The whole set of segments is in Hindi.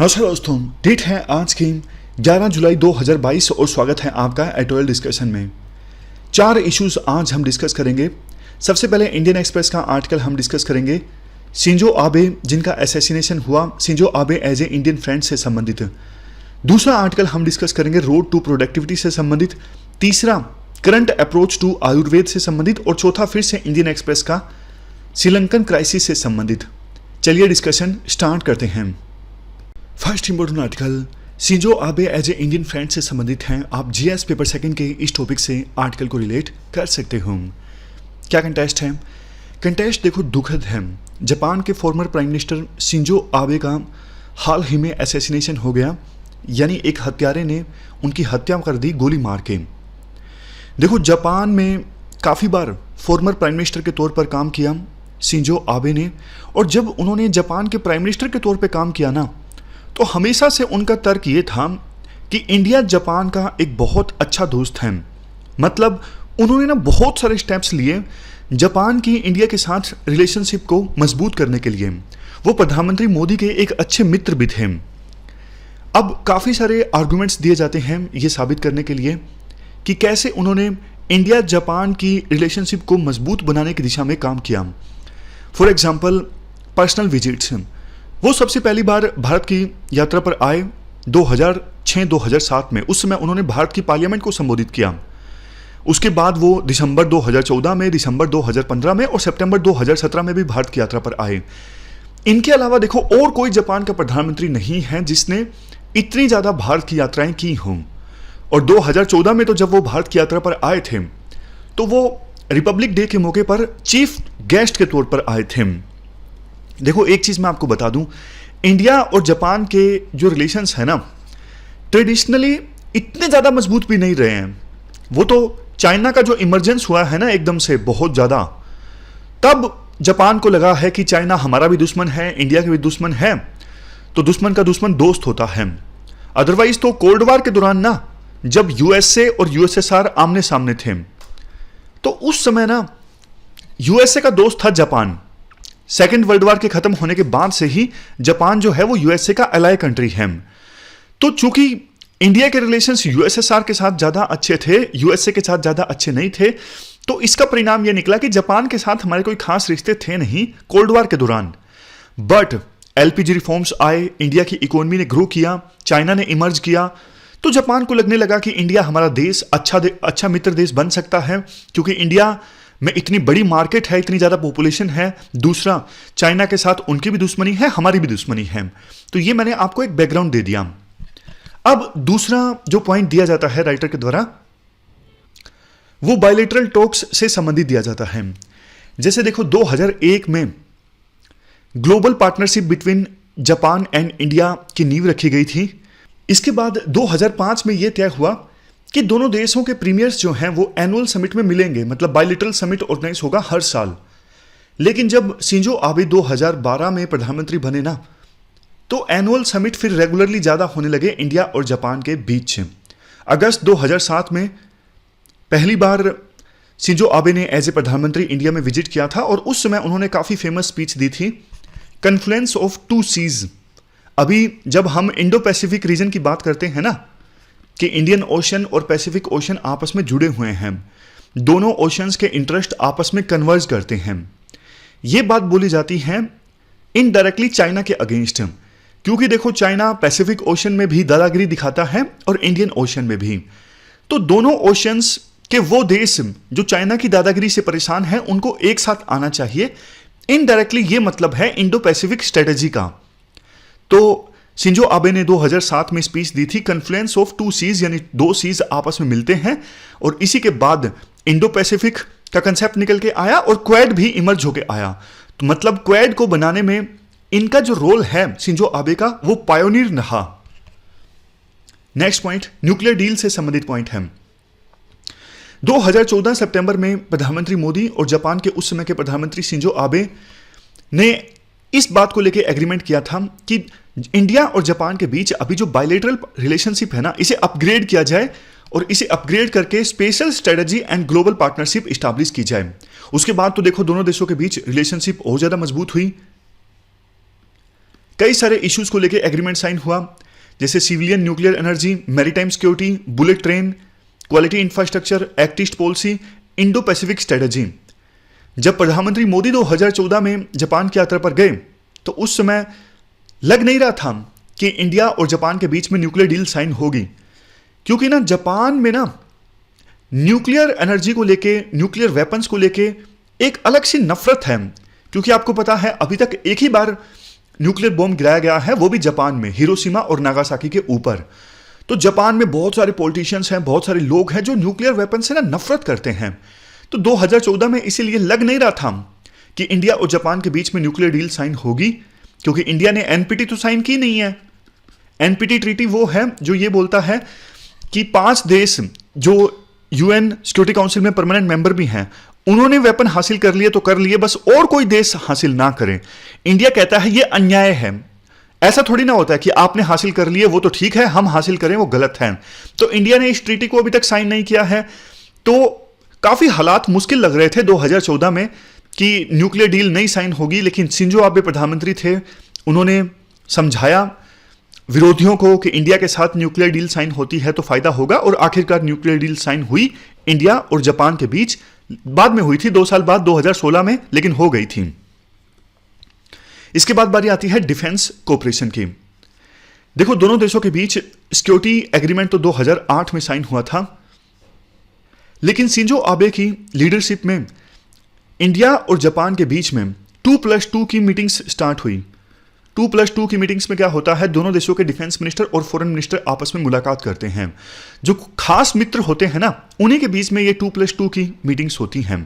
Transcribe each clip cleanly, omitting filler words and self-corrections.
नमस्कार दोस्तों, डेट है आज की 11 जुलाई 2022 और स्वागत है आपका एटोयल डिस्कशन में। 4 इश्यूज आज हम डिस्कस करेंगे। सबसे पहले इंडियन एक्सप्रेस का आर्टिकल हम डिस्कस करेंगे, शिंजो आबे जिनका असैसिनेशन हुआ, Shinzo Abe as a Indian friend से संबंधित। दूसरा आर्टिकल हम डिस्कस करेंगे रोड टू प्रोडक्टिविटी से संबंधित। तीसरा करंट अप्रोच टू आयुर्वेद से संबंधित और चौथा फिर से इंडियन एक्सप्रेस का श्रीलंकन क्राइसिस से संबंधित। चलिए डिस्कशन स्टार्ट करते हैं। First important article Shinzo Abe as a Indian friend से संबंधित हैं। आप जीएस पेपर सेकंड के इस टॉपिक से आर्टिकल को रिलेट कर सकते हो। क्या कंटेस्ट है? कंटेस्ट देखो दुखद है। जापान के former prime minister Shinzo Abe का हाल ही में असैसिनेशन हो गया, यानी एक हत्यारे ने उनकी हत्या कर दी गोली मार के। देखो जापान में काफ़ी बार फॉर्मर प्राइम मिनिस्टर के तौर पर काम किया शिंजो आबे ने, और जब उन्होंने जापान के प्राइम मिनिस्टर के तौर पर काम किया ना, तो हमेशा से उनका तर्क ये था कि इंडिया जापान का एक बहुत अच्छा दोस्त है। मतलब उन्होंने ना बहुत सारे स्टेप्स लिए जापान की इंडिया के साथ रिलेशनशिप को मजबूत करने के लिए। वो प्रधानमंत्री मोदी के एक अच्छे मित्र भी थे। अब काफ़ी सारे आर्गुमेंट्स दिए जाते हैं ये साबित करने के लिए कि कैसे उन्होंने इंडिया जापान की रिलेशनशिप को मजबूत बनाने की दिशा में काम किया। For example personal visits. वो सबसे पहली बार भारत की यात्रा पर आए 2006-2007 में। उस समय उन्होंने भारत की पार्लियामेंट को संबोधित किया। उसके बाद वो दिसंबर 2014 में, दिसंबर 2015 में और सितंबर 2017 में भी भारत की यात्रा पर आए। इनके अलावा देखो और कोई जापान का प्रधानमंत्री नहीं है जिसने इतनी ज़्यादा भारत की यात्राएं की हों। और 2014 में तो जब वो भारत की यात्रा पर आए थे तो वो रिपब्लिक डे के मौके पर चीफ गेस्ट के तौर पर आए थे। देखो एक चीज़ मैं आपको बता दूं, इंडिया और जापान के जो रिलेशंस है ना, ट्रेडिशनली इतने ज़्यादा मजबूत भी नहीं रहे हैं। वो तो चाइना का जो इमरजेंस हुआ है ना एकदम से बहुत ज़्यादा, तब जापान को लगा है कि चाइना हमारा भी दुश्मन है, इंडिया का भी दुश्मन है, तो दुश्मन का दुश्मन दोस्त होता है। अदरवाइज तो कोल्ड वार के दौरान ना, जब यूएसए और यूएसएसआर आमने सामने थे, तो उस समय ना यूएसए का दोस्त था जापान। सेकेंड वर्ल्ड वॉर के खत्म होने के बाद से ही जापान जो है वो यूएसए का अलाय कंट्री है। तो चूंकि इंडिया के रिलेशंस यूएसएसआर के साथ ज़्यादा अच्छे थे, यूएसए के साथ ज़्यादा अच्छे नहीं थे, तो इसका परिणाम यह निकला कि जापान के साथ हमारे कोई खास रिश्ते थे नहीं कोल्ड वॉर के दौरान। बट एलपीजी रिफॉर्म्स आए, इंडिया की इकोनॉमी ने ग्रो किया, चाइना ने इमर्ज किया, तो जापान को लगने लगा कि इंडिया हमारा देश अच्छा मित्र देश बन सकता है, क्योंकि इंडिया में इतनी बड़ी मार्केट है, इतनी ज़्यादा पॉपुलेशन है। दूसरा, चाइना के साथ उनकी भी दुश्मनी है, हमारी भी दुश्मनी है। तो ये मैंने आपको एक बैकग्राउंड दे दिया। अब दूसरा जो पॉइंट दिया जाता है राइटर के द्वारा, वो बायलैटरल टॉक्स से संबंधित दिया जाता है। जैसे देखो 2001 में global partnership between Japan and India की नींव रखी गई थी। इसके बाद 2005 में यह तय हुआ कि दोनों देशों के प्रीमियर्स जो हैं वो एनुअल समिट में मिलेंगे, मतलब बायलैटरल समिट ऑर्गेनाइज होगा हर साल। लेकिन जब शिंजो आबे 2012 में प्रधानमंत्री बने ना, तो एनुअल समिट फिर रेगुलरली ज़्यादा होने लगे इंडिया और जापान के बीच। अगस्त 2007 में पहली बार शिंजो आबे ने एज ए प्रधानमंत्री इंडिया में विजिट किया था, और उस समय उन्होंने काफ़ी फेमस स्पीच दी थी, कन्फ्लुएंस ऑफ टू सीज। अभी जब हम इंडो पैसिफिक रीजन की बात करते हैं ना, कि इंडियन ओशन और पैसिफिक ओशन आपस में जुड़े हुए हैं, दोनों ओशंस के इंटरेस्ट आपस में कन्वर्ज करते हैं। ये बात बोली जाती है इनडायरेक्टली चाइना के अगेंस्ट, क्योंकि देखो चाइना पैसिफिक ओशन में भी दादागिरी दिखाता है और इंडियन ओशन में भी। तो दोनों ओशंस के वो देश जो चाइना की दादागिरी से परेशान हैं, उनको एक साथ आना चाहिए। इनडायरेक्टली ये मतलब है इंडो पैसिफिक स्ट्रेटेजी का। तो शिंजो आबे ने 2007 में स्पीच दी थी, कन्फ्लुएंस ऑफ टू सीज, यानी दो सीज आपस में मिलते हैं, और इसी के बाद इंडो पैसिफिक का कंसेप्ट निकल के आया और क्वेड भी इमर्ज होके आया। तो मतलब क्वेड को बनाने में इनका जो रोल है शिंजो आबे का, वो पायोनियर रहा। नेक्स्ट पॉइंट न्यूक्लियर डील से संबंधित पॉइंट है। 2014 सितंबर में प्रधानमंत्री मोदी और जापान के उस समय के प्रधानमंत्री शिंजो आबे ने इस बात को लेकर एग्रीमेंट किया था कि इंडिया और जापान के बीच अभी जो बायलैटरल रिलेशनशिप है ना, इसे अपग्रेड किया जाए, और इसे अपग्रेड करके special strategy and global partnership establish की जाए। उसके बाद तो देखो दोनों देशों के बीच रिलेशनशिप और ज़्यादा मजबूत हुई। कई सारे इश्यूज को लेकर एग्रीमेंट साइन हुआ, जैसे civilian nuclear energy, maritime security, bullet train, quality infrastructure, act east policy, Indo Pacific strategy. जब प्रधानमंत्री मोदी 2014 में जापान की यात्रा पर गए तो उस समय लग नहीं रहा था कि इंडिया और जापान के बीच में न्यूक्लियर डील साइन होगी, क्योंकि ना जापान में ना न्यूक्लियर एनर्जी को लेके, न्यूक्लियर वेपन्स को लेके एक अलग सी नफरत है। क्योंकि आपको पता है अभी तक एक ही बार न्यूक्लियर बॉम्ब गिराया गया है, वो भी जापान में, हिरोशिमा और नागासाकी के ऊपर। तो जापान में बहुत सारे पॉलिटिशियंस हैं, बहुत सारे लोग हैं जो न्यूक्लियर वेपन से ना नफरत करते हैं। तो 2014 में इसीलिए लग नहीं रहा था कि इंडिया और जापान के बीच में न्यूक्लियर डील साइन होगी, क्योंकि इंडिया ने एनपीटी तो साइन की नहीं है। एनपीटी ट्रीटी वो है जो ये बोलता है कि 5 देश जो यूएन सिक्योरिटी काउंसिल में परमानेंट मेंबर भी हैं, उन्होंने वेपन हासिल कर लिए तो कर लिए, बस और कोई देश हासिल ना करे। इंडिया कहता है ये अन्याय है। ऐसा थोड़ी ना होता है कि आपने हासिल कर लिए वो तो ठीक है, हम हासिल करें वो गलत है। तो इंडिया ने इस ट्रीटी को अभी तक साइन नहीं किया है। तो काफी हालात मुश्किल लग रहे थे 2014 में कि न्यूक्लियर डील नहीं साइन होगी, लेकिन शिंजो आबे प्रधानमंत्री थे, उन्होंने समझाया विरोधियों को कि इंडिया के साथ न्यूक्लियर डील साइन होती है तो फायदा होगा, और आखिरकार न्यूक्लियर डील साइन हुई इंडिया और जापान के बीच। बाद में हुई थी 2 साल बाद 2016 में, लेकिन हो गई थी। इसके बाद बारी आती है डिफेंस कोऑपरेशन की। देखो दोनों देशों के बीच सिक्योरिटी एग्रीमेंट तो 2008 में साइन हुआ था, लेकिन शिंजो आबे की लीडरशिप में इंडिया और जापान के बीच में 2+2 की मीटिंग्स स्टार्ट हुई। 2+2 की मीटिंग्स में क्या होता है, दोनों देशों के डिफेंस मिनिस्टर और फॉरेन मिनिस्टर आपस में मुलाकात करते हैं। जो खास मित्र होते हैं ना, उन्हीं के बीच में ये 2+2 की मीटिंग्स होती हैं।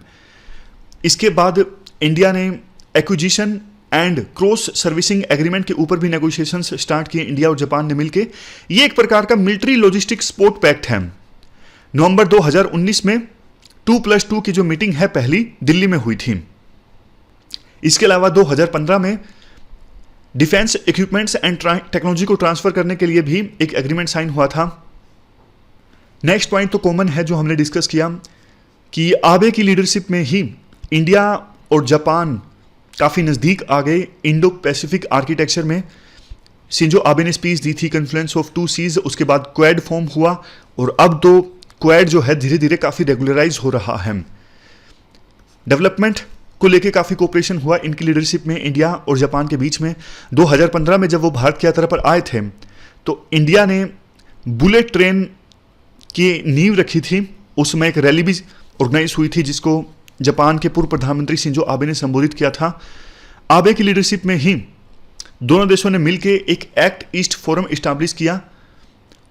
इसके बाद इंडिया ने acquisition and cross servicing agreement के ऊपर भी नेगोशिएशंस स्टार्ट किए, इंडिया और जापान ने मिलकर। ये एक प्रकार का मिलिट्री लॉजिस्टिक सपोर्ट पैक्ट है। नवंबर 2019 में 2+2 की जो मीटिंग है पहली दिल्ली में हुई थी। इसके अलावा 2015 में डिफेंस इक्विपमेंट्स एंड टेक्नोलॉजी को ट्रांसफर करने के लिए भी एक एग्रीमेंट साइन हुआ था। नेक्स्ट पॉइंट तो कॉमन है जो हमने डिस्कस किया कि आबे की लीडरशिप में ही इंडिया और जापान काफ़ी नज़दीक आ गए इंडो पैसिफिक आर्किटेक्चर में। शिंजो आबे ने स्पीच दी थी कॉन्फ्लुएंस ऑफ 2 सीज, उसके बाद क्वाड फॉर्म हुआ, और अब तो क्वाड जो है धीरे धीरे काफ़ी रेगुलराइज हो रहा है। डेवलपमेंट को लेके काफ़ी कोऑपरेशन हुआ इनकी लीडरशिप में इंडिया और जापान के बीच में। 2015 में जब वो भारत की यात्रा पर आए थे तो इंडिया ने बुलेट ट्रेन की नींव रखी थी। उस समय एक रैली भी ऑर्गेनाइज हुई थी जिसको जापान के पूर्व प्रधानमंत्री शिंजो आबे ने संबोधित किया था। आबे की लीडरशिप में ही दोनों देशों ने मिलकर एक एक्ट ईस्ट फोरम इस्टेब्लिश किया,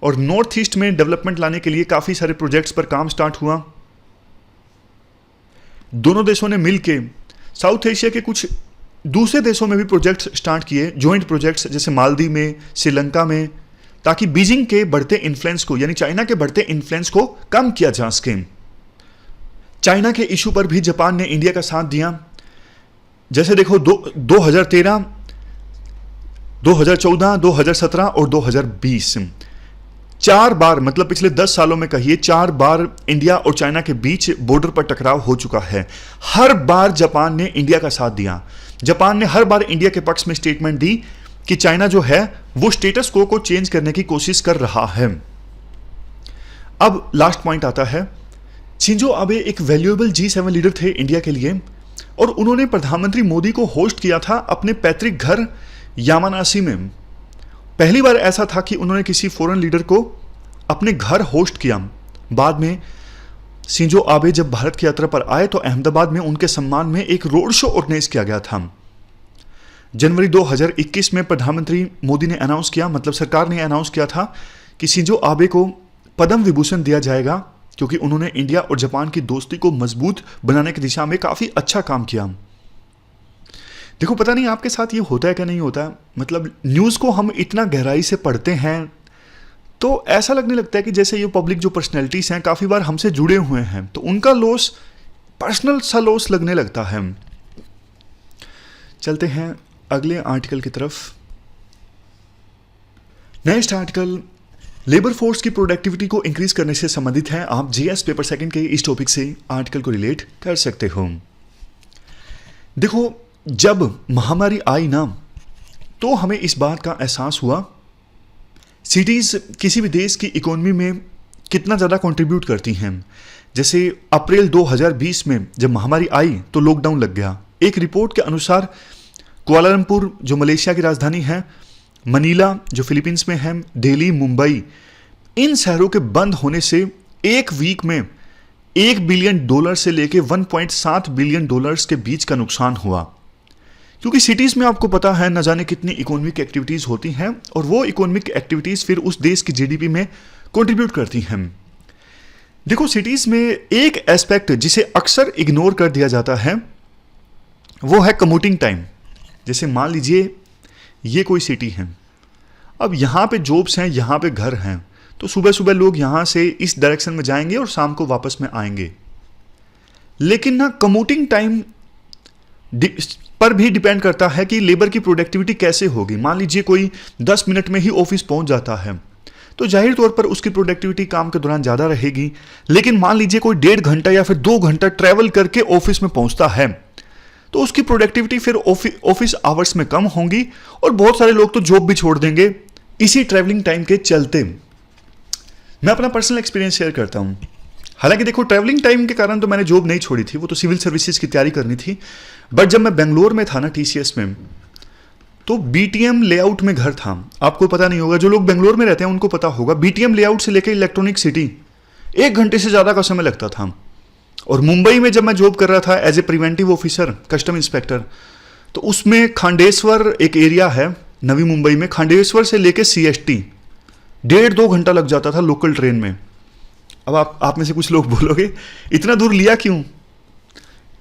और नॉर्थ ईस्ट में डेवलपमेंट लाने के लिए काफ़ी सारे प्रोजेक्ट्स पर काम स्टार्ट हुआ। दोनों देशों ने मिलकर साउथ एशिया के कुछ दूसरे देशों में भी प्रोजेक्ट्स स्टार्ट किए, जॉइंट प्रोजेक्ट्स, जैसे मालदीव में, श्रीलंका में, ताकि बीजिंग के बढ़ते इन्फ्लुएंस को, यानी चाइना के बढ़ते इन्फ्लुएंस को कम किया जा सके। चाइना के इशू पर भी जापान ने इंडिया का साथ दिया। जैसे देखो 2013, 2014, 2017 और 2020 4 बार, मतलब पिछले 10 सालों में कहिए 4 बार इंडिया और चाइना के बीच बॉर्डर पर टकराव हो चुका है। हर बार जापान ने इंडिया का साथ दिया। जापान ने हर बार इंडिया के पक्ष में स्टेटमेंट दी कि चाइना जो है वो स्टेटस को चेंज करने की कोशिश कर रहा है। अब लास्ट पॉइंट आता है, शिंजो आबे एक वैल्यूएबल G7 लीडर थे इंडिया के लिए, और उन्होंने प्रधानमंत्री मोदी को होस्ट किया था अपने पैतृक घर यामानाशी में। पहली बार ऐसा था कि उन्होंने किसी फॉरेन लीडर को अपने घर होस्ट किया। बाद में शिंजो आबे जब भारत की यात्रा पर आए तो अहमदाबाद में उनके सम्मान में एक रोड शो ऑर्गेनाइज किया गया था। जनवरी 2021 में प्रधानमंत्री मोदी ने अनाउंस किया, मतलब सरकार ने अनाउंस किया था कि शिंजो आबे को पद्म विभूषण दिया जाएगा, क्योंकि उन्होंने इंडिया और जापान की दोस्ती को मजबूत बनाने की दिशा में काफ़ी अच्छा काम किया। देखो पता नहीं आपके साथ ये होता है क्या नहीं होता, मतलब न्यूज़ को हम इतना गहराई से पढ़ते हैं तो ऐसा लगने लगता है कि जैसे ये पब्लिक जो पर्सनैलिटीज़ हैं काफ़ी बार हमसे जुड़े हुए हैं, तो उनका लॉस पर्सनल सा लॉस लगने लगता है। चलते हैं अगले आर्टिकल की तरफ। नेक्स्ट आर्टिकल लेबर फोर्स की प्रोडक्टिविटी को इंक्रीज करने से संबंधित है। आप जीएस पेपर सेकंड के इस टॉपिक से आर्टिकल को रिलेट कर सकते हो। देखो जब महामारी आई ना, तो हमें इस बात का एहसास हुआ सिटीज़ किसी भी देश की इकोनॉमी में कितना ज़्यादा कंट्रीब्यूट करती हैं। जैसे अप्रैल 2020 में जब महामारी आई तो लॉकडाउन लग गया। एक रिपोर्ट के अनुसार कुआलालंपुर जो मलेशिया की राजधानी है, मनीला जो फिलीपींस में है, दिल्ली, मुंबई, इन शहरों के बंद होने से एक वीक में $1 बिलियन से लेके $1.7 बिलियन के बीच का नुकसान हुआ। क्योंकि सिटीज़ में आपको पता है न जाने कितनी इकोनॉमिक एक्टिविटीज़ होती हैं और वो इकोनॉमिक एक्टिविटीज़ फिर उस देश की जीडीपी में कंट्रीब्यूट करती हैं। देखो, सिटीज़ में एक एस्पेक्ट जिसे अक्सर इग्नोर कर दिया जाता है वो है कम्यूटिंग टाइम। जैसे मान लीजिए ये कोई सिटी है, अब यहाँ पे जॉब्स हैं, यहाँ पे घर हैं, तो सुबह सुबह लोग यहाँ से इस डायरेक्शन में जाएंगे और शाम को वापस में आएंगे। लेकिन ना कम्यूटिंग टाइम पर भी डिपेंड करता है कि लेबर की प्रोडक्टिविटी कैसे होगी। मान लीजिए कोई 10 मिनट में ही ऑफिस पहुंच जाता है तो जाहिर तौर पर उसकी प्रोडक्टिविटी काम के दौरान ज़्यादा रहेगी। लेकिन मान लीजिए कोई 1.5 घंटा या फिर 2 घंटा ट्रैवल करके ऑफिस में पहुंचता है तो उसकी प्रोडक्टिविटी फिर ऑफिस आवर्स में कम होंगी और बहुत सारे लोग तो जॉब भी छोड़ देंगे इसी ट्रैवलिंग टाइम के चलते। मैं अपना पर्सनल एक्सपीरियंस शेयर करता हूँ। हालांकि देखो, ट्रैवलिंग टाइम के कारण तो मैंने जॉब नहीं छोड़ी थी, वो तो सिविल सर्विसेज की तैयारी करनी थी। बट जब मैं बेंगलोर में था ना, टीसीएस में, तो बीटीएम लेआउट में घर था। आपको पता नहीं होगा, जो लोग बेंगलोर में रहते हैं उनको पता होगा, बीटीएम लेआउट से लेकर इलेक्ट्रॉनिक सिटी 1 घंटे से ज़्यादा का समय लगता था। और मुंबई में जब मैं जॉब कर रहा था as a preventive officer, custom inspector, तो उसमें खांडेश्वर एक एरिया है नवी मुंबई में, खांडेश्वर से लेकर सीएसटी 1.5-2 घंटा लग जाता था लोकल ट्रेन में। अब आप में से कुछ लोग बोलोगे इतना दूर लिया क्यों?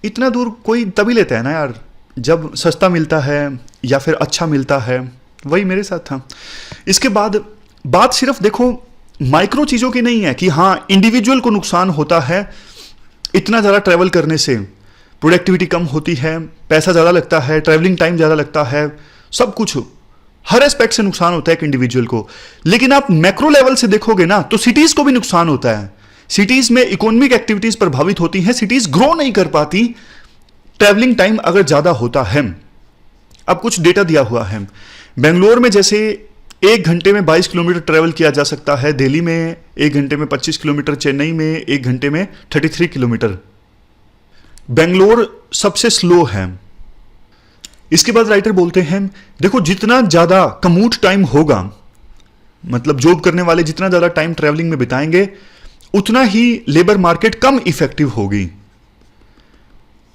इतना दूर कोई तभी लेता है ना यार जब सस्ता मिलता है या फिर अच्छा मिलता है। वही मेरे साथ था। इसके बाद बात सिर्फ देखो माइक्रो चीज़ों की नहीं है कि हाँ इंडिविजुअल को नुकसान होता है, इतना ज़्यादा ट्रैवल करने से प्रोडक्टिविटी कम होती है, पैसा ज़्यादा लगता है, ट्रैवलिंग टाइम ज़्यादा लगता है, सब कुछ हर एस्पेक्ट से नुकसान होता है एक इंडिविजुअल को। लेकिन आप मैक्रो लेवल से देखोगे ना तो सिटीज़ को भी नुकसान होता है। सिटीज़ में इकोनॉमिक एक्टिविटीज़ प्रभावित होती हैं, सिटीज़ ग्रो नहीं कर पाती ट्रैवलिंग टाइम अगर ज़्यादा होता है। अब कुछ डेटा दिया हुआ है। बेंगलोर में जैसे 1 घंटे में 22 किलोमीटर ट्रैवल किया जा सकता है, दिल्ली में 1 घंटे में 25 किलोमीटर, चेन्नई में 1 घंटे में 33 किलोमीटर। बेंगलोर सबसे स्लो है। इसके बाद राइटर बोलते हैं देखो जितना ज़्यादा कम्यूट टाइम होगा, मतलब जॉब करने वाले जितना ज़्यादा टाइम ट्रैवलिंग में बिताएंगे उतना ही लेबर मार्केट कम इफेक्टिव होगी।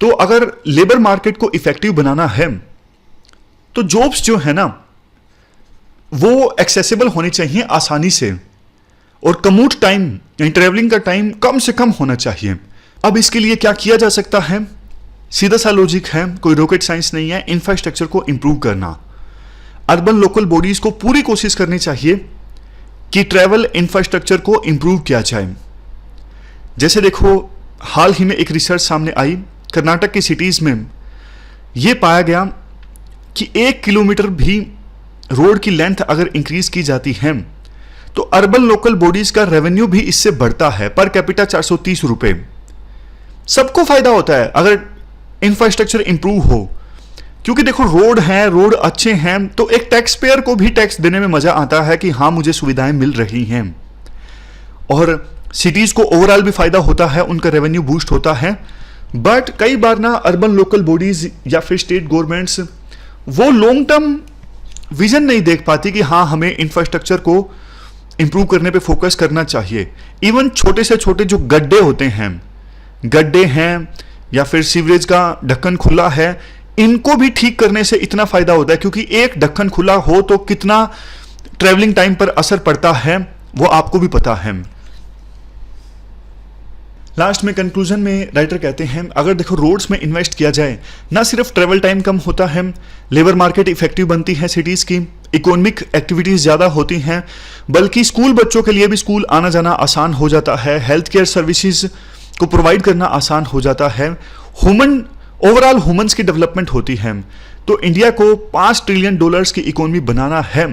तो अगर लेबर मार्केट को इफेक्टिव बनाना है तो जॉब्स जो है ना वो एक्सेसिबल होनी चाहिए आसानी से, और कम्यूट टाइम यानी ट्रैवलिंग का टाइम कम से कम होना चाहिए। अब इसके लिए क्या किया जा सकता है? सीधा सा लॉजिक है, कोई रॉकेट साइंस नहीं है। इंफ्रास्ट्रक्चर को इंप्रूव करना, अर्बन लोकल बॉडीज को पूरी कोशिश करनी चाहिए कि ट्रैवल इंफ्रास्ट्रक्चर को इंप्रूव किया जाए। जैसे देखो हाल ही में एक रिसर्च सामने आई, कर्नाटक की सिटीज़ में यह पाया गया कि 1 किलोमीटर भी रोड की लेंथ अगर इंक्रीज की जाती है तो अर्बन लोकल बॉडीज का रेवेन्यू भी इससे बढ़ता है, पर कैपिटा 430 रुपए। सबको फायदा होता है अगर इंफ्रास्ट्रक्चर इंप्रूव हो, क्योंकि देखो रोड हैं, रोड अच्छे हैं तो एक टैक्स पेयर को भी टैक्स देने में मजा आता है कि हाँ मुझे सुविधाएं मिल रही हैं, और सिटीज को ओवरऑल भी फायदा होता है, उनका रेवेन्यू बूस्ट होता है। बट कई बार ना अर्बन लोकल बॉडीज या फिर स्टेट गवर्नमेंट्स वो लॉन्ग टर्म विजन नहीं देख पाती कि हाँ हमें इंफ्रास्ट्रक्चर को इंप्रूव करने पे फोकस करना चाहिए। इवन छोटे से छोटे जो गड्ढे हैं या फिर सीवरेज का ढक्कन खुला है, इनको भी ठीक करने से इतना फायदा होता है, क्योंकि एक ढक्कन खुला हो तो कितना ट्रैवलिंग टाइम पर असर पड़ता है वो आपको भी पता है। लास्ट में कंक्लूजन में राइटर कहते हैं अगर देखो रोड्स में इन्वेस्ट किया जाए, ना सिर्फ ट्रैवल टाइम कम होता है, लेबर मार्केट इफेक्टिव बनती है सिटीज़ की, इकोनॉमिक एक्टिविटीज़ ज़्यादा होती हैं, बल्कि स्कूल बच्चों के लिए भी स्कूल आना जाना आसान हो जाता है, हेल्थ केयर सर्विसेज को प्रोवाइड करना आसान हो जाता है, ओवरऑल ह्यूमंस की डेवलपमेंट होती है। तो इंडिया को $5 ट्रिलियन की इकोनॉमी बनाना है,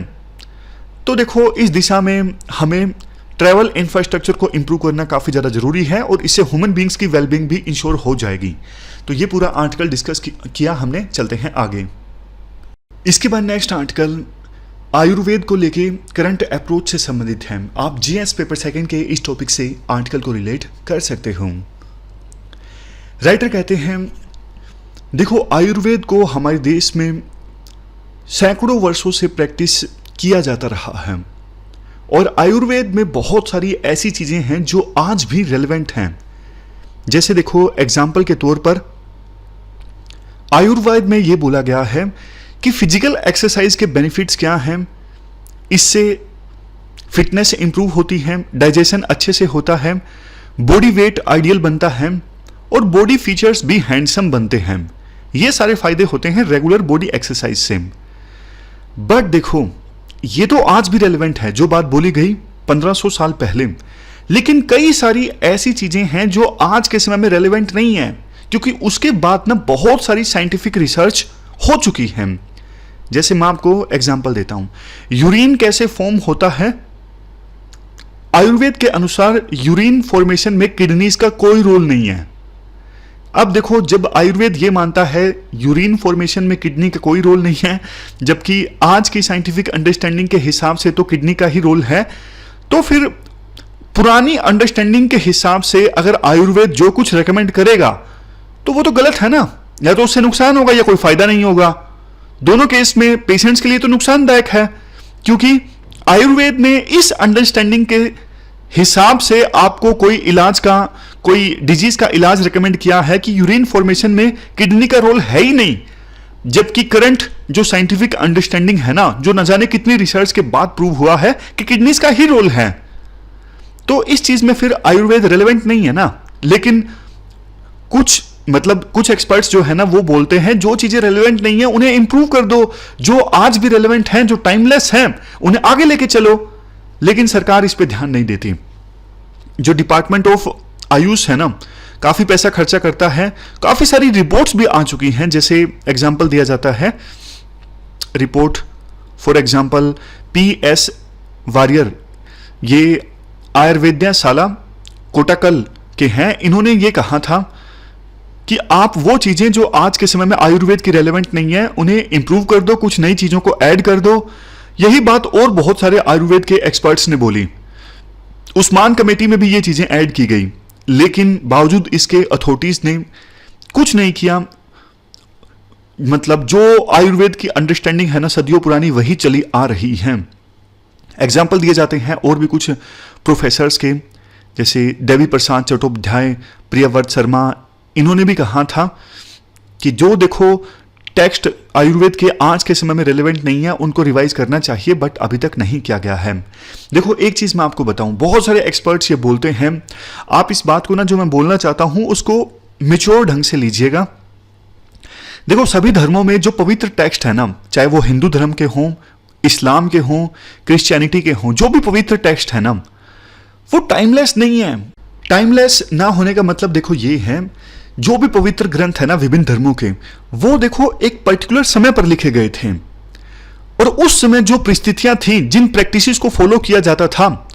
तो देखो इस दिशा में हमें ट्रैवल इंफ्रास्ट्रक्चर को इंप्रूव करना काफ़ी ज़्यादा ज़रूरी है, और इससे ह्यूमन बींग्स की वेलबींग भी इंश्योर हो जाएगी। तो ये पूरा आर्टिकल डिस्कस किया हमने, चलते हैं आगे। इसके बाद नेक्स्ट आर्टिकल आयुर्वेद को लेके करंट अप्रोच से संबंधित है। आप जीएस पेपर सेकंड के इस टॉपिक से आर्टिकल को रिलेट कर सकते हो। राइटर कहते हैं, देखो आयुर्वेद को हमारे देश में सैकड़ों वर्षों से प्रैक्टिस किया जाता रहा है और आयुर्वेद में बहुत सारी ऐसी चीजें हैं जो आज भी रेलेवेंट हैं। जैसे देखो एग्जाम्पल के तौर पर आयुर्वेद में यह बोला गया है कि फिजिकल एक्सरसाइज के बेनिफिट्स क्या हैं, इससे फिटनेस इंप्रूव होती है, डाइजेशन अच्छे से होता है, बॉडी वेट आइडियल बनता है और बॉडी फीचर्स भी हैंडसम बनते हैं। ये सारे फायदे होते हैं रेगुलर बॉडी एक्सरसाइज से। बट देखो ये तो आज भी रेलेवेंट है जो बात बोली गई 1500 साल पहले, लेकिन कई सारी ऐसी चीजें हैं जो आज के समय में रेलेवेंट नहीं है, क्योंकि उसके बाद ना बहुत सारी साइंटिफिक रिसर्च हो चुकी है। जैसे मैं आपको एग्जांपल देता हूं, यूरिन कैसे फॉर्म होता है। आयुर्वेद के अनुसार यूरिन फॉर्मेशन में किडनीज का कोई रोल नहीं है। अब देखो जब आयुर्वेद ये मानता है यूरिन फॉर्मेशन में किडनी का कोई रोल नहीं है, जबकि आज की साइंटिफिक अंडरस्टैंडिंग के हिसाब से तो किडनी का ही रोल है, तो फिर पुरानी अंडरस्टैंडिंग के हिसाब से अगर आयुर्वेद जो कुछ रेकमेंड करेगा तो वो तो गलत है ना। या तो उससे नुकसान होगा या कोई फायदा नहीं होगा। दोनों केस में पेशेंट्स के लिए तो नुकसानदायक है, क्योंकि आयुर्वेद ने इस अंडरस्टैंडिंग के हिसाब से आपको कोई डिजीज का इलाज रेकमेंड किया है कि यूरिन फॉर्मेशन में किडनी का रोल है ही नहीं, जबकि करंट जो साइंटिफिक अंडरस्टैंडिंग है ना, जो न जाने कितनी रिसर्च के बाद प्रूव हुआ है कि किडनीज का ही रोल है, तो इस चीज में फिर आयुर्वेद रेलेवेंट नहीं है ना। लेकिन कुछ एक्सपर्ट्स जो है ना वो बोलते हैं जो चीजें रेलेवेंट नहीं है उन्हें इंप्रूव कर दो, जो आज भी रेलेवेंट हैं, जो टाइमलेस हैं, उन्हें आगे लेके चलो। लेकिन सरकार इस पे ध्यान नहीं देती। जो डिपार्टमेंट ऑफ आयुष है ना, काफी पैसा खर्चा करता है, काफी सारी रिपोर्ट्स भी आ चुकी हैं। जैसे एग्जांपल दिया जाता है report, for example PS Warrier, ये आयुर्वेद्याशाला कोटाकल के हैं। इन्होंने ये कहा था कि आप वो चीजें जो आज के समय में आयुर्वेद की रेलेवेंट नहीं है उन्हें इंप्रूव कर दो, कुछ नई चीजों को ऐड कर दो। यही बात और बहुत सारे आयुर्वेद के एक्सपर्ट्स ने बोली। उस्मान कमेटी में भी ये चीजें ऐड की गई, लेकिन बावजूद इसके अथॉरिटीज ने कुछ नहीं किया। मतलब जो आयुर्वेद की अंडरस्टैंडिंग है ना सदियों पुरानी, वही चली आ रही है। एग्जाम्पल दिए जाते हैं और भी कुछ प्रोफेसर्स के, जैसे देवी प्रसाद चट्टोपाध्याय, प्रियव्रत शर्मा, इन्होंने भी कहा था कि जो देखो टेक्स्ट आयुर्वेद के आज के समय में रेलेवेंट नहीं है उनको रिवाइज करना चाहिए, बट अभी तक नहीं किया गया है। देखो एक चीज मैं आपको बताऊं, बहुत सारे एक्सपर्ट्स ये बोलते हैं, आप इस बात को ना जो मैं बोलना चाहता हूं उसको मैच्योर ढंग से लीजिएगा। देखो सभी धर्मों में जो पवित्र टेक्स्ट है ना, चाहे वो हिंदू धर्म के हों, इस्लाम के हों, क्रिश्चियनिटी के हों, जो भी पवित्र टेक्स्ट है ना वो टाइमलेस नहीं है। टाइमलेस ना होने का मतलब देखो ये है, जो भी पवित्र ग्रंथ है ना विभिन्न धर्मों के, वो देखो एक पर्टिकुलर समय पर लिखे गए थे और उस समय जो परिस्थितियां थी, जिन प्रैक्टिसेस को फॉलो किया जाता था,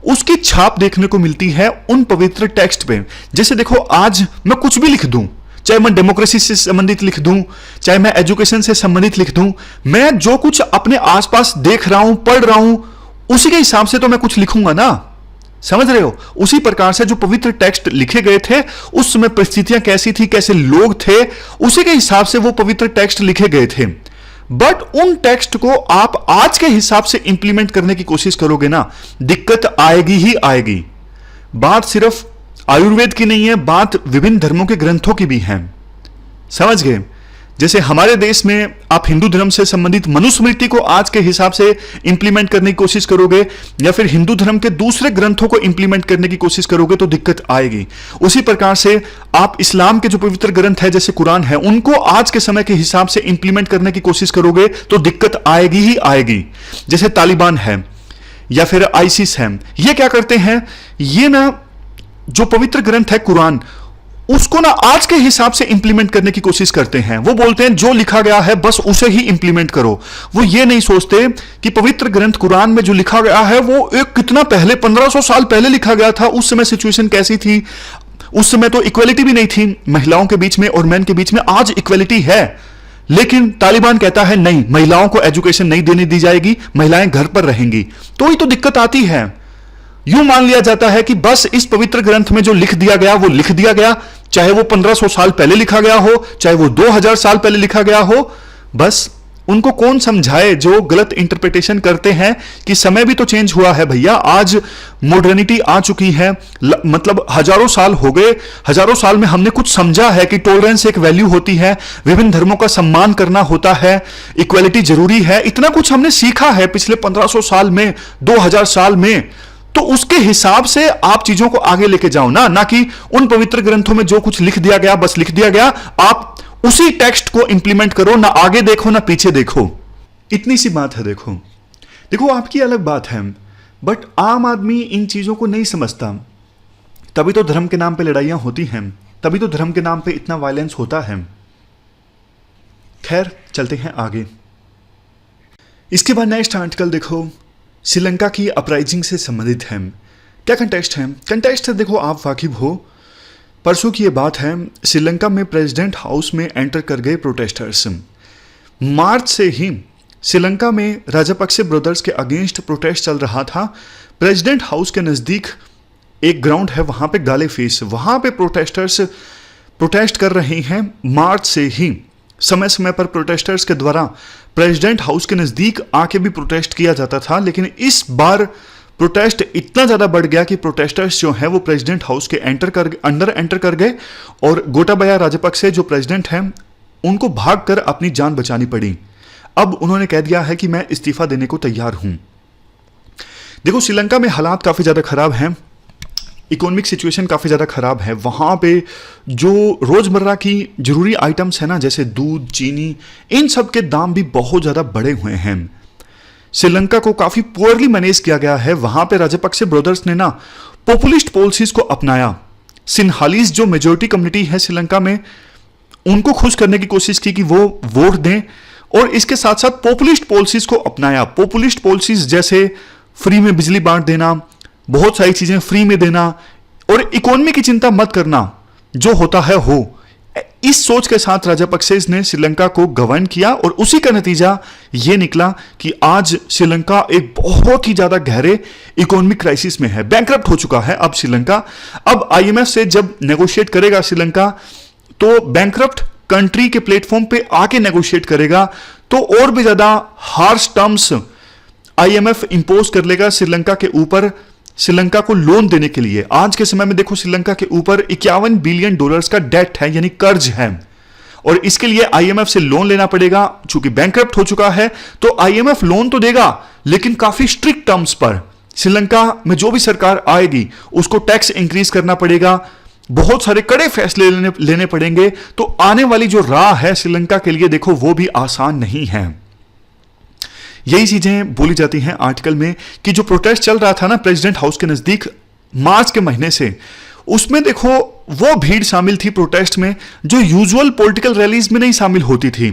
उसकी छाप देखने को मिलती है उन पवित्र टेक्स्ट पे। जैसे देखो आज मैं कुछ भी लिख दूं, चाहे मैं डेमोक्रेसी से संबंधित लिख दूं, चाहे मैं एजुकेशन से संबंधित लिख दूं, मैं जो कुछ अपने आसपास देख रहा हूं, पढ़ रहा हूं, उसी के हिसाब से तो मैं कुछ लिखूंगा ना। समझ रहे हो? उसी प्रकार से जो पवित्र टेक्स्ट लिखे गए थे, उस समय परिस्थितियां कैसी थी, कैसे लोग थे, उसी के हिसाब से वो पवित्र टेक्स्ट लिखे गए थे। बट उन टेक्स्ट को आप आज के हिसाब से इंप्लीमेंट करने की कोशिश करोगे ना, दिक्कत आएगी ही आएगी। बात सिर्फ आयुर्वेद की नहीं है, बात विभिन्न धर्मों के ग्रंथों की भी है। समझ गए? जैसे हमारे देश में आप हिंदू धर्म से संबंधित मनुस्मृति को आज के हिसाब से इंप्लीमेंट करने की कोशिश करोगे, या फिर हिंदू धर्म के दूसरे ग्रंथों को इंप्लीमेंट करने की कोशिश करोगे, तो दिक्कत आएगी। उसी प्रकार से आप इस्लाम के जो पवित्र ग्रंथ है, जैसे कुरान है, उनको आज के समय के हिसाब से इंप्लीमेंट करने की कोशिश करोगे तो दिक्कत आएगी ही आएगी। जैसे तालिबान है या फिर आईसिस है, ये क्या करते हैं, ये ना जो पवित्र ग्रंथ है कुरान, उसको ना आज के हिसाब से इंप्लीमेंट करने की कोशिश करते हैं। वो बोलते हैं जो लिखा गया है बस उसे ही इंप्लीमेंट करो। वो ये नहीं सोचते कि पवित्र ग्रंथ कुरान में जो लिखा गया है वो एक कितना पहले 1500 साल पहले लिखा गया था, उस समय सिचुएशन कैसी थी, उस समय तो इक्वलिटी भी नहीं थी महिलाओं के बीच में और मैन के बीच में। आज इक्वलिटी है, लेकिन तालिबान कहता है नहीं, महिलाओं को एजुकेशन नहीं देने दी जाएगी, महिलाएं घर पर रहेंगी। तो ही तो दिक्कत आती है। यूं मान लिया जाता है कि बस इस पवित्र ग्रंथ में जो लिख दिया गया वो लिख दिया गया, चाहे वो 1500 साल पहले लिखा गया हो, चाहे वो 2000 साल पहले लिखा गया हो। बस उनको कौन समझाए जो गलत इंटरप्रिटेशन करते हैं कि समय भी तो चेंज हुआ है भैया, आज मॉडर्निटी आ चुकी है। मतलब हजारों साल हो गए, हजारों साल में हमने कुछ समझा है कि टॉलरेंस एक वैल्यू होती है, विभिन्न धर्मों का सम्मान करना होता है, इक्वालिटी जरूरी है। इतना कुछ हमने सीखा है पिछले 1500 साल में, 2000 साल में। तो उसके हिसाब से आप चीजों को आगे लेके जाओ ना कि उन पवित्र ग्रंथों में जो कुछ लिख दिया गया बस लिख दिया गया, आप उसी टेक्स्ट को इंप्लीमेंट करो, ना आगे देखो ना पीछे देखो। इतनी सी बात है। देखो आपकी अलग बात है, बट आम आदमी इन चीजों को नहीं समझता। तभी तो धर्म के नाम पे लड़ाइयां होती हैं, तभी तो धर्म के नाम पे इतना वायलेंस होता है। खैर चलते हैं आगे। इसके बाद नेक्स्ट आर्टिकल देखो, श्रीलंका की अपराइजिंग से संबंधित है। क्या कंटेक्स्ट है? कंटेक्स्ट है, देखो आप वाकिफ हो, परसों की ये बात है, श्रीलंका में प्रेसिडेंट हाउस में एंटर कर गए प्रोटेस्टर्स। मार्च से ही श्रीलंका में राजपक्षे ब्रदर्स के अगेंस्ट प्रोटेस्ट चल रहा था। प्रेसिडेंट हाउस के नज़दीक एक ग्राउंड है, वहाँ पे गाले फेस, वहाँ पे प्रोटेस्टर्स प्रोटेस्ट कर रहे हैं। मार्च से ही समय समय पर प्रोटेस्टर्स के द्वारा प्रेसिडेंट हाउस के नज़दीक आके भी प्रोटेस्ट किया जाता था, लेकिन इस बार प्रोटेस्ट इतना ज़्यादा बढ़ गया कि प्रोटेस्टर्स जो है वो प्रेसिडेंट हाउस के अंडर एंटर कर गए और गोटाबाया राजपक्षे जो प्रेसिडेंट हैं उनको भागकर अपनी जान बचानी पड़ी। अब उन्होंने कह दिया है कि मैं इस्तीफा देने को तैयार हूं। देखो श्रीलंका में हालात काफ़ी ज़्यादा ख़राब हैं, इकोनॉमिक सिचुएशन काफ़ी ज़्यादा ख़राब है। वहाँ पे जो रोज़मर्रा की ज़रूरी आइटम्स हैं ना, जैसे दूध, चीनी, इन सब के दाम भी बहुत ज़्यादा बढ़े हुए हैं। श्रीलंका को काफ़ी पुअरली मैनेज किया गया है। वहाँ पे राजपक्षे ब्रदर्स ने ना पॉपुलिस्ट पॉलिसीज़ को अपनाया। सिन्हालीज जो मेजोरिटी कम्युनिटी है श्रीलंका में, उनको खुश करने की कोशिश की कि वो वोट दें, और इसके साथ साथ पॉपुलिस्ट पॉलिसीज़ को अपनाया। पॉपुलिस्ट पॉलिसीज़ जैसे फ्री में बिजली बांट देना, बहुत सारी चीज़ें फ्री में देना, और इकोनॉमी की चिंता मत करना, जो होता है हो। इस सोच के साथ राजपक्षेस ने श्रीलंका को गवर्न किया, और उसी का नतीजा ये निकला कि आज श्रीलंका एक बहुत ही ज्यादा गहरे इकोनॉमिक क्राइसिस में है, बैंकरप्ट हो चुका है अब श्रीलंका। अब आईएमएफ से जब नेगोशिएट करेगा श्रीलंका, तो बैंकरप्ट कंट्री के प्लेटफॉर्म पे आके नेगोशिएट करेगा, तो और भी ज्यादा हार्श टर्म्स आईएमएफ इंपोज कर लेगा श्रीलंका के ऊपर, श्रीलंका को लोन देने के लिए। आज के समय में देखो श्रीलंका के ऊपर $51 बिलियन का डेट है, यानी कर्ज है, और इसके लिए आईएमएफ से लोन लेना पड़ेगा। चूंकि बैंकरप्ट हो चुका है तो आईएमएफ लोन तो देगा, लेकिन काफी स्ट्रिक्ट टर्म्स पर। श्रीलंका में जो भी सरकार आएगी उसको टैक्स इंक्रीज करना पड़ेगा, बहुत सारे कड़े फैसले लेने पड़ेंगे। तो आने वाली जो राह है श्रीलंका के लिए, देखो वो भी आसान नहीं है। यही चीजें बोली जाती हैं आर्टिकल में कि जो प्रोटेस्ट चल रहा था ना प्रेसिडेंट हाउस के नजदीक मार्च के महीने से, उसमें देखो वो भीड़ शामिल थी प्रोटेस्ट में जो यूजुअल पॉलिटिकल रैलीज में नहीं शामिल होती थी।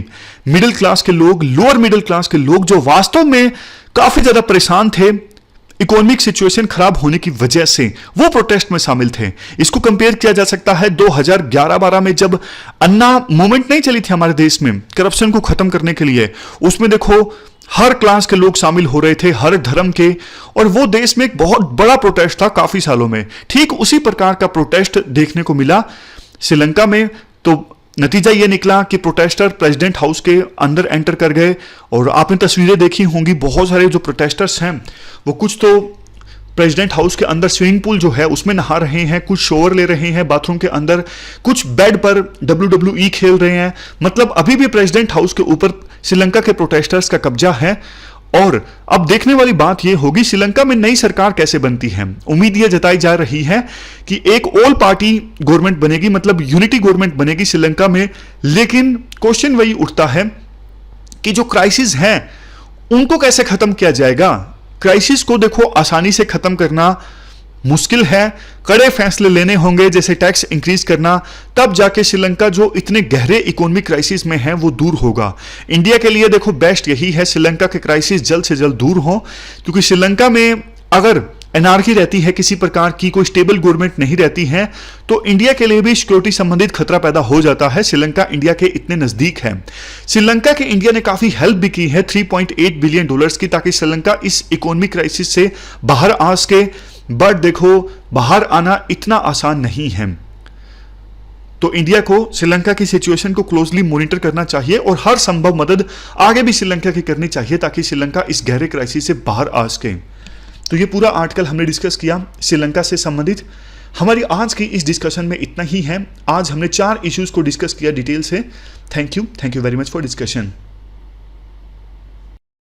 मिडिल क्लास के लोग, लोअर मिडिल क्लास के लोग, जो वास्तव में काफी ज्यादा परेशान थे इकोनॉमिक सिचुएशन खराब होने की वजह से, वो प्रोटेस्ट में शामिल थे। इसको कंपेयर किया जा सकता है 2011-12 में जब अन्ना मूवमेंट नहीं चली थी हमारे देश में करप्शन को खत्म करने के लिए। उसमें देखो हर क्लास के लोग शामिल हो रहे थे, हर धर्म के, और वो देश में एक बहुत बड़ा प्रोटेस्ट था काफी सालों में। ठीक उसी प्रकार का प्रोटेस्ट देखने को मिला श्रीलंका में। तो नतीजा ये निकला कि प्रोटेस्टर प्रेसिडेंट हाउस के अंदर एंटर कर गए, और आपने तस्वीरें देखी होंगी, बहुत सारे जो प्रोटेस्टर्स हैं वो कुछ तो प्रेसिडेंट हाउस के अंदर स्विमिंग पूल जो है उसमें नहा रहे हैं, कुछ शॉवर ले रहे हैं बाथरूम के अंदर, कुछ बेड पर WWE खेल रहे हैं। मतलब अभी भी प्रेसिडेंट हाउस के ऊपर श्रीलंका के प्रोटेस्टर्स का कब्जा है। और अब देखने वाली बात यह होगी श्रीलंका में नई सरकार कैसे बनती है। उम्मीद यह जताई जा रही है कि एक ऑल पार्टी गवर्नमेंट बनेगी, मतलब यूनिटी गवर्नमेंट बनेगी श्रीलंका में। लेकिन क्वेश्चन वही उठता है कि जो क्राइसिस है उनको कैसे खत्म किया जाएगा। क्राइसिस को देखो आसानी से खत्म करना मुश्किल है, कड़े फैसले लेने होंगे, जैसे टैक्स इंक्रीज करना, तब जाके श्रीलंका जो इतने गहरे इकोनॉमिक क्राइसिस में है वो दूर होगा। इंडिया के लिए देखो बेस्ट यही है श्रीलंका के क्राइसिस जल्द से जल्द दूर हो, क्योंकि श्रीलंका में अगर एनार्की रहती है, किसी प्रकार की कोई स्टेबल गवर्नमेंट नहीं रहती है, तो इंडिया के लिए भी सिक्योरिटी संबंधित खतरा पैदा हो जाता है। श्रीलंका इंडिया के इतने नजदीक है। श्रीलंका के इंडिया ने काफी हेल्प भी की है $3.8 बिलियन की, ताकि श्रीलंका इस इकोनॉमिक क्राइसिस से बाहर आ सके। बट देखो, बाहर आना इतना आसान नहीं है, तो इंडिया को श्रीलंका की सिचुएशन को क्लोजली मॉनिटर करना चाहिए और हर संभव मदद आगे भी श्रीलंका की करनी चाहिए, ताकि श्रीलंका इस गहरे क्राइसिस से बाहर आ सके। तो ये पूरा आर्टिकल हमने डिस्कस किया श्रीलंका से संबंधित। हमारी आज की इस डिस्कशन में इतना ही है। आज हमने 4 इश्यूज को डिस्कस किया डिटेल से। Thank you very much for discussion.